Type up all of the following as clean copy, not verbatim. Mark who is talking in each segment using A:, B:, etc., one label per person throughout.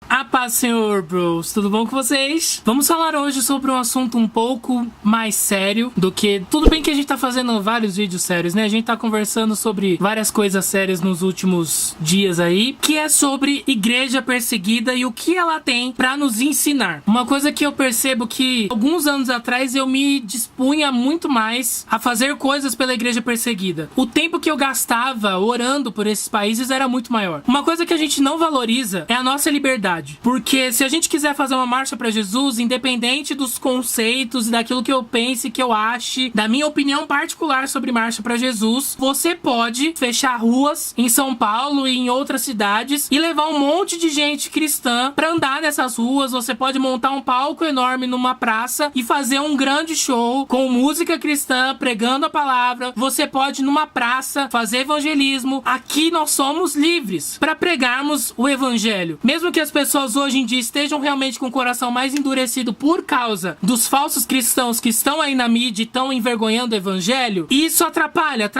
A: A paz, Senhor, bros. Tudo bom com vocês? Vamos falar hoje sobre um assunto um pouco mais sério do que... Tudo bem que a gente tá fazendo vários vídeos sérios, né? A gente tá conversando sobre várias coisas sérias nos últimos dias aí, que é sobre igreja perseguida e o que ela tem pra nos ensinar. Uma coisa que eu percebo que alguns anos atrás eu me dispunha muito mais a fazer coisas pela igreja perseguida. O tempo que eu gastava orando por esses países era muito maior. Uma coisa que a gente não valoriza é a nossa liberdade. Porque se a gente quiser fazer uma marcha pra Jesus, independente dos conceitos e daquilo que eu pense, que eu ache, da minha opinião particular sobre marcha pra Jesus, você pode fechar ruas em São Paulo e em outras cidades e levar um monte de gente cristã pra andar nessas ruas. Você pode montar um palco enorme numa praça e fazer um grande show com música cristã, pregando a palavra. Você pode numa praça fazer evangelismo. Aqui nós somos livres pra pregarmos o evangelho. Mesmo que as pessoas hoje em dia estejam realmente com o coração mais endurecido por causa dos falsos cristãos que estão aí na mídia e estão envergonhando o evangelho, isso atrapalha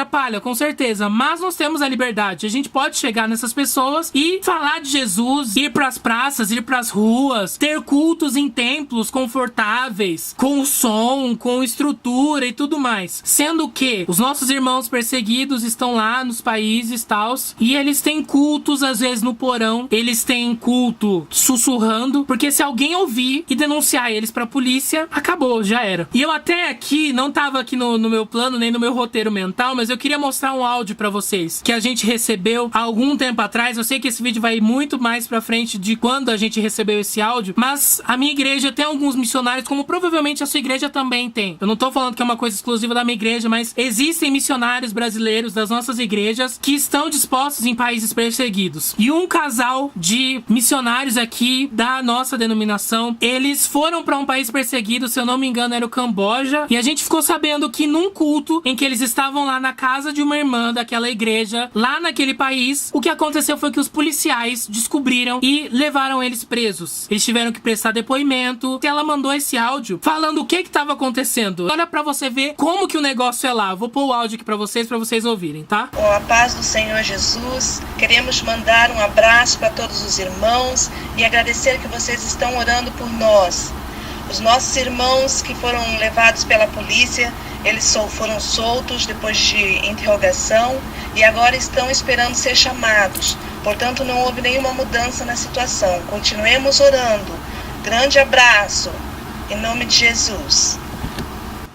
A: com certeza, mas nós temos a liberdade. A gente pode chegar nessas pessoas e falar de Jesus, ir pras praças, ir pras ruas, ter cultos em templos confortáveis, com som, com estrutura e tudo mais. Sendo que os nossos irmãos perseguidos estão lá nos países tals, e eles têm cultos às vezes no porão, eles têm culto sussurrando, porque se alguém ouvir e denunciar eles pra polícia, acabou, já era. E eu até aqui, não tava aqui no meu plano, nem no meu roteiro mental, mas eu queria mostrar um áudio pra vocês, que a gente recebeu há algum tempo atrás. Eu sei que esse vídeo vai ir muito mais pra frente de quando a gente recebeu esse áudio, mas a minha igreja tem alguns missionários, como provavelmente a sua igreja também tem. Eu não tô falando que é uma coisa exclusiva da minha igreja, mas existem missionários brasileiros das nossas igrejas que estão dispostos em países perseguidos. E um casal de missionários aqui da nossa denominação, eles foram para um país perseguido, se eu não me engano era o Camboja, e a gente ficou sabendo que num culto em que eles estavam lá na casa de uma irmã daquela igreja, lá naquele país, o que aconteceu foi que os policiais descobriram e levaram eles presos. Eles tiveram que prestar depoimento. Ela mandou esse áudio falando o que estava acontecendo. Olha pra você ver como que o negócio é lá. Vou pôr o áudio aqui pra vocês ouvirem, tá?
B: Com a paz do Senhor Jesus, queremos mandar um abraço para todos os irmãos e agradecer que vocês estão orando por nós. Os nossos irmãos que foram levados pela polícia, eles foram soltos depois de interrogação e agora estão esperando ser chamados. Portanto, não houve nenhuma mudança na situação. Continuemos orando. Grande abraço, em nome de Jesus.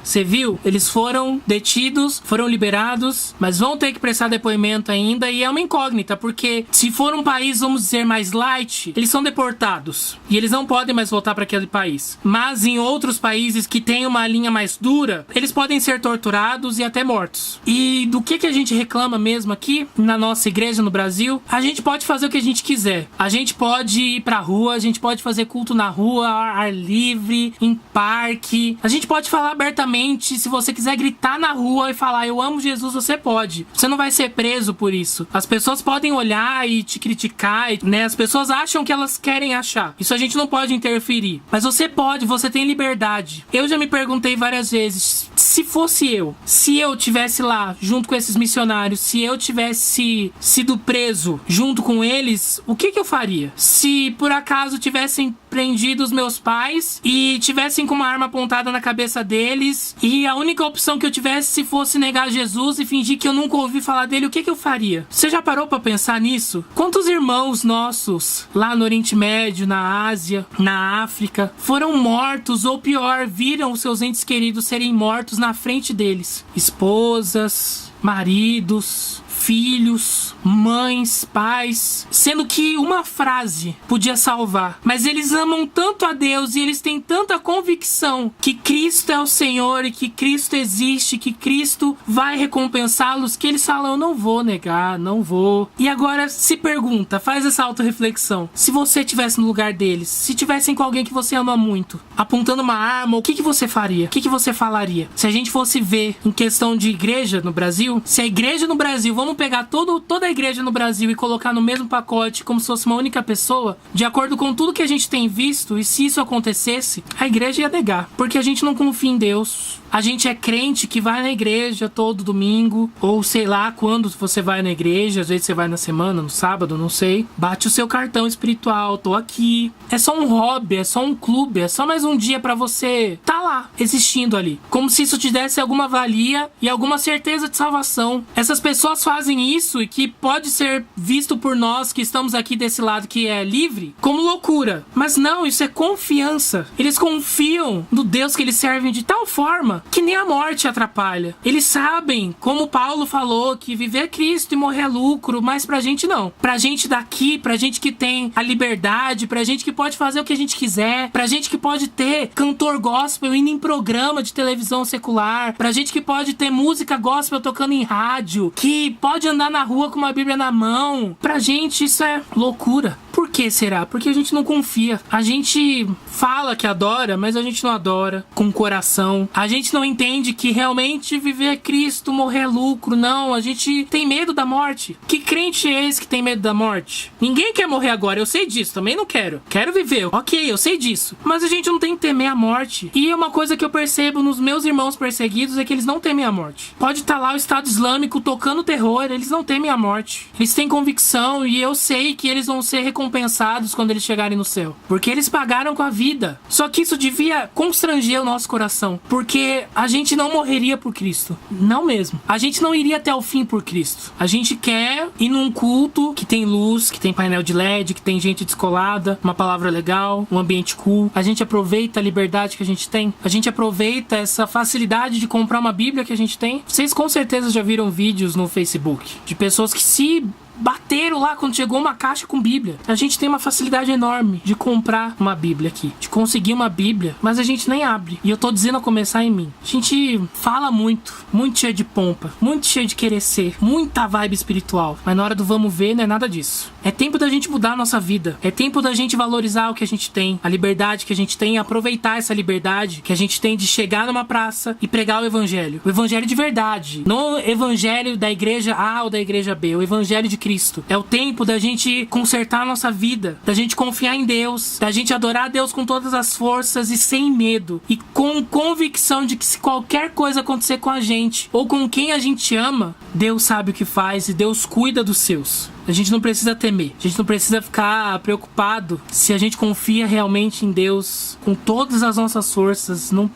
A: Você viu? Eles foram detidos, foram liberados, mas vão ter que prestar depoimento ainda, e é uma incógnita, porque se for um país, vamos dizer, mais light, eles são deportados e eles não podem mais voltar para aquele país. Mas em outros países que tem uma linha mais dura, eles podem ser torturados e até mortos. E do que a gente reclama mesmo aqui na nossa igreja no Brasil? A gente pode fazer o que a gente quiser. A gente pode ir pra rua, a gente pode fazer culto na rua, ar livre, em parque. A gente pode falar abertamente. Se você quiser gritar na rua e falar eu amo Jesus, você pode. Você não vai ser preso por isso. As pessoas podem olhar e te criticar, né? As pessoas acham que elas querem achar. Isso a gente não pode interferir. Mas você pode, você tem liberdade. Eu já me perguntei várias vezes, se fosse eu, se eu tivesse lá junto com esses missionários, se eu tivesse sido preso junto com eles, o que eu faria? Se por acaso tivessem prendido os meus pais e tivessem com uma arma apontada na cabeça deles, e a única opção que eu tivesse se fosse negar Jesus e fingir que eu nunca ouvi falar dele, o que eu faria? Você já parou pra pensar nisso? Quantos irmãos nossos lá no Oriente Médio, na Ásia, na África, foram mortos, ou pior, viram os seus entes queridos serem mortos na frente deles? Esposas, maridos, filhos, mães, pais, sendo que uma frase podia salvar. Mas eles amam tanto a Deus e eles têm tanta convicção que Cristo é o Senhor e que Cristo existe, que Cristo vai recompensá-los, que eles falam, eu não vou negar, não vou. E agora se pergunta, faz essa autorreflexão. Se você estivesse no lugar deles, se tivessem com alguém que você ama muito, apontando uma arma, o que você faria? O que você falaria? Se a gente fosse ver em questão de igreja no Brasil, se a igreja no Brasil, vamos vamos pegar toda a igreja no Brasil e colocar no mesmo pacote como se fosse uma única pessoa, de acordo com tudo que a gente tem visto, e se isso acontecesse, a igreja ia negar, porque a gente não confia em Deus. A gente é crente que vai na igreja todo domingo, ou sei lá quando você vai na igreja, às vezes você vai na semana, no sábado, não sei. Bate o seu cartão espiritual, tô aqui. É só um hobby, é só um clube, é só mais um dia pra você tá lá, existindo ali. Como se isso te desse alguma valia e alguma certeza de salvação. Essas pessoas fazem isso e que pode ser visto por nós que estamos aqui desse lado que é livre, como loucura. Mas não, isso é confiança. Eles confiam no Deus que eles servem de tal forma que nem a morte atrapalha. Eles sabem, como Paulo falou, que viver é Cristo e morrer é lucro, mas pra gente não. Pra gente daqui, pra gente que tem a liberdade, pra gente que pode fazer o que a gente quiser, pra gente que pode ter cantor gospel indo em programa de televisão secular, pra gente que pode ter música gospel tocando em rádio, que pode andar na rua com uma Bíblia na mão, pra gente isso é loucura. Por que será? Porque a gente não confia. A gente fala que adora, mas a gente não adora com o coração. A gente não entende que realmente viver é Cristo, morrer é lucro. Não, a gente tem medo da morte. Que crente é esse que tem medo da morte? Ninguém quer morrer agora, eu sei disso, também não quero. Quero viver, ok, eu sei disso. Mas a gente não tem que temer a morte. E é uma coisa que eu percebo nos meus irmãos perseguidos, é que eles não temem a morte. Pode estar lá o Estado Islâmico tocando terror, eles não temem a morte. Eles têm convicção e eu sei que eles vão ser recompensados quando eles chegarem no céu, porque eles pagaram com a vida. Só que isso devia constranger o nosso coração, porque a gente não morreria por Cristo, não mesmo. A gente não iria até o fim por Cristo. A gente quer ir num culto que tem luz, que tem painel de LED, que tem gente descolada, uma palavra legal, um ambiente cool. A gente aproveita a liberdade que a gente tem, a gente aproveita essa facilidade de comprar uma Bíblia que a gente tem. Vocês com certeza já viram vídeos no Facebook de pessoas que se bateram lá quando chegou uma caixa com Bíblia. A gente tem uma facilidade enorme de comprar uma Bíblia aqui, de conseguir uma Bíblia, mas a gente nem abre. E eu tô dizendo a começar em mim. A gente fala muito cheio de pompa, muito cheio de querer ser, muita vibe espiritual, mas na hora do vamos ver não é nada disso. É tempo da gente mudar a nossa vida. É tempo da gente valorizar o que a gente tem, a liberdade que a gente tem, e aproveitar essa liberdade que a gente tem de chegar numa praça e pregar o evangelho. O evangelho de verdade, não o evangelho da igreja A ou da igreja B, o evangelho de Cristo. É o tempo da gente consertar a nossa vida, da gente confiar em Deus, da gente adorar a Deus com todas as forças e sem medo, e com convicção de que se qualquer coisa acontecer com a gente ou com quem a gente ama, Deus sabe o que faz e Deus cuida dos seus. A gente não precisa temer, a gente não precisa ficar preocupado se a gente confia realmente em Deus com todas as nossas forças. O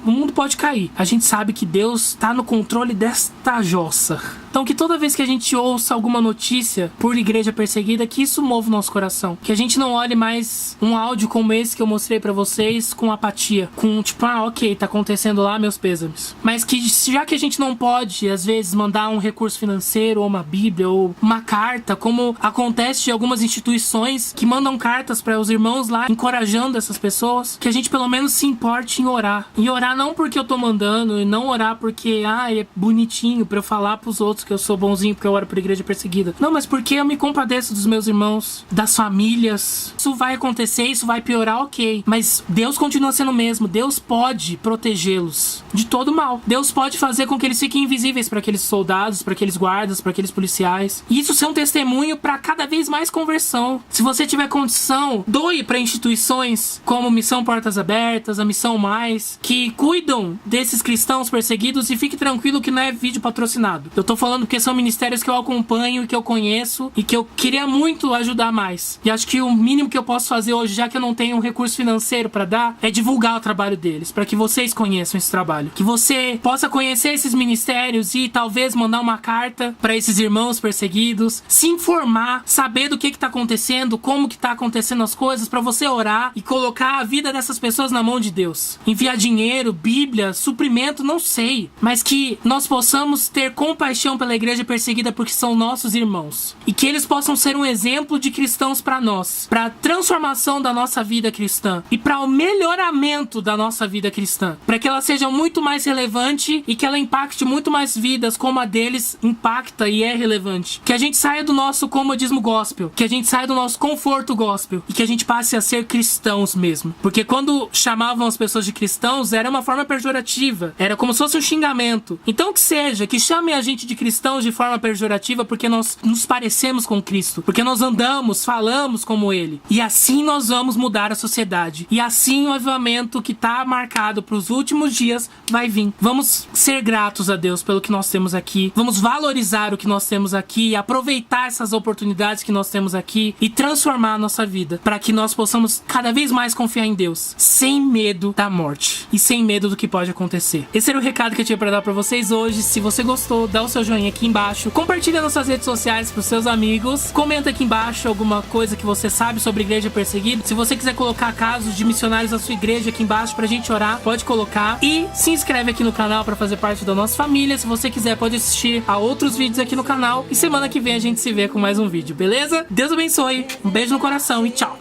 A: mundo pode cair, a gente sabe que Deus está no controle desta jossa. Então que toda vez que a gente ouça alguma notícia por igreja perseguida, que isso mova o nosso coração, que a gente não olhe mais um áudio como esse que eu mostrei pra vocês com apatia, com tipo, ok, tá acontecendo lá, meus pêsames, mas que já que a gente não pode às vezes mandar um recurso financeiro ou uma Bíblia ou uma carta, como acontece em algumas instituições que mandam cartas para os irmãos lá, encorajando essas pessoas, que a gente pelo menos se importe em orar. E orar não porque eu tô mandando, e não orar porque, é bonitinho pra eu falar pros outros que eu sou bonzinho porque eu oro por igreja perseguida. Não, mas porque eu me compadeço dos meus irmãos, das famílias. Isso vai acontecer, isso vai piorar, ok. Mas Deus continua sendo o mesmo. Deus pode protegê-los de todo mal. Deus pode fazer com que eles fiquem invisíveis para aqueles soldados, para aqueles guardas, para aqueles policiais. E isso ser um testemunho para cada vez mais conversão. Se você tiver condição, doe para instituições como Missão Portas Abertas, a Missão Mais, que cuidam desses cristãos perseguidos, e fique tranquilo que não é vídeo patrocinado. Eu tô falando porque são ministérios que eu acompanho e que eu conheço e que eu queria muito ajudar mais. E acho que o mínimo que eu posso fazer hoje, já que eu não tenho um recurso financeiro para dar, é divulgar o trabalho deles, para que vocês conheçam esse trabalho. Que você possa conhecer esses ministérios e talvez mandar uma carta para esses irmãos perseguidos, se informar, saber do que tá acontecendo, como que tá acontecendo as coisas, para você orar e colocar a vida dessas pessoas na mão de Deus. Enviar dinheiro, Bíblia, suprimento, não sei, mas que nós possamos ter compaixão pela igreja perseguida porque são nossos irmãos, e que eles possam ser um exemplo de cristãos para nós, para a transformação da nossa vida cristã e para o melhoramento da nossa vida cristã, para que ela seja muito mais relevante e que ela impacte muito mais vidas como a deles impacta e é relevante. Que a gente saia do nosso comodismo gospel, que a gente saia do nosso conforto gospel e que a gente passe a ser cristãos mesmo, porque quando chamavam as pessoas de cristãos era uma forma pejorativa, era como se fosse um xingamento. Então que seja, que chamem a gente de cristãos cristãos de forma pejorativa porque nós nos parecemos com Cristo, porque nós andamos, falamos como Ele. E assim nós vamos mudar a sociedade. E assim o avivamento que está marcado para os últimos dias vai vir. Vamos ser gratos a Deus pelo que nós temos aqui. Vamos valorizar o que nós temos aqui, aproveitar essas oportunidades que nós temos aqui e transformar a nossa vida para que nós possamos cada vez mais confiar em Deus, sem medo da morte e sem medo do que pode acontecer. Esse era o recado que eu tinha para dar para vocês hoje. Se você gostou, dá o seu joinha aqui embaixo, compartilha nas suas redes sociais para os seus amigos, comenta aqui embaixo alguma coisa que você sabe sobre igreja perseguida. Se você quiser colocar casos de missionários da sua igreja aqui embaixo pra gente orar, pode colocar. E se inscreve aqui no canal para fazer parte da nossa família. Se você quiser, pode assistir a outros vídeos aqui no canal. E semana que vem a gente se vê com mais um vídeo, beleza? Deus abençoe, um beijo no coração e tchau!